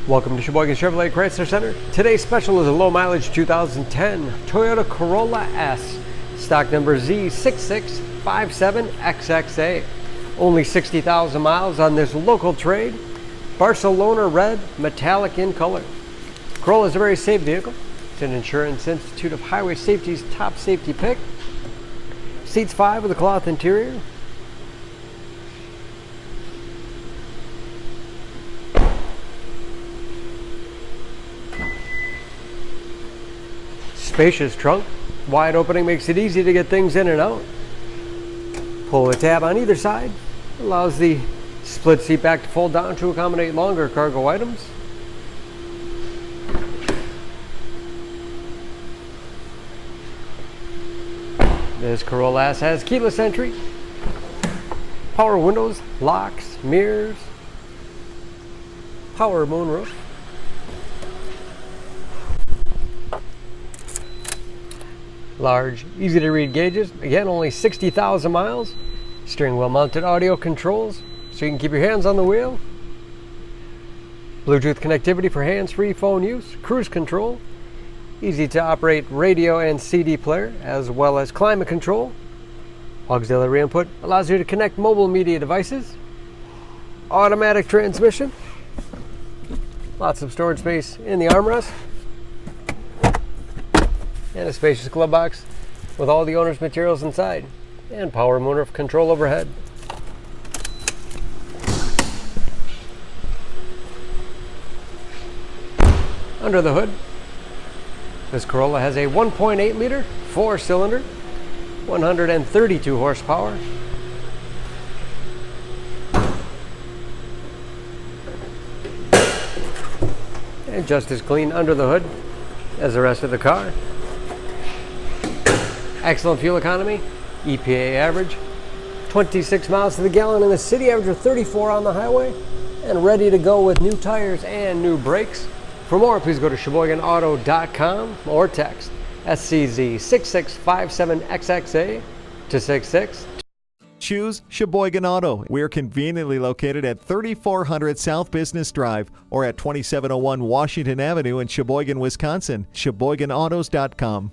Welcome to Sheboygan Chevrolet Chrysler Center. Today's special is a low mileage 2010 Toyota Corolla S, stock number Z6657XXA. Only 60,000 miles on this local trade. Barcelona Red Metallic in color. Corolla is a very safe vehicle. It's an Insurance Institute of Highway Safety's top safety pick. Seats 5 with a cloth interior. Spacious trunk, wide opening makes it easy to get things in and out. Pull the tab on either side, allows the split seat back to fold down to accommodate longer cargo items. This Corolla S has keyless entry, power windows, locks, mirrors, power moonroof. Large, easy to read gauges. Again, only 60,000 miles. Steering wheel mounted audio controls so you can keep your hands on the wheel. Bluetooth connectivity for hands-free phone use. Cruise control. Easy to operate radio and CD player, as well as climate control. Auxiliary input allows you to connect mobile media devices. Automatic transmission. Lots of storage space in the armrest. And a spacious glove box with all the owner's materials inside. And power moonroof control overhead. Under the hood, this Corolla has a 1.8 liter 4-cylinder, 132 horsepower. And just as clean under the hood as the rest of the car. Excellent fuel economy, EPA average, 26 miles to the gallon in the city, average of 34 on the highway, and ready to go with new tires and new brakes. For more, please go to SheboyganAuto.com or text SCZ6657XXA to 66. Choose Sheboygan Auto. We're conveniently located at 3400 South Business Drive or at 2701 Washington Avenue in Sheboygan, Wisconsin. SheboyganAutos.com.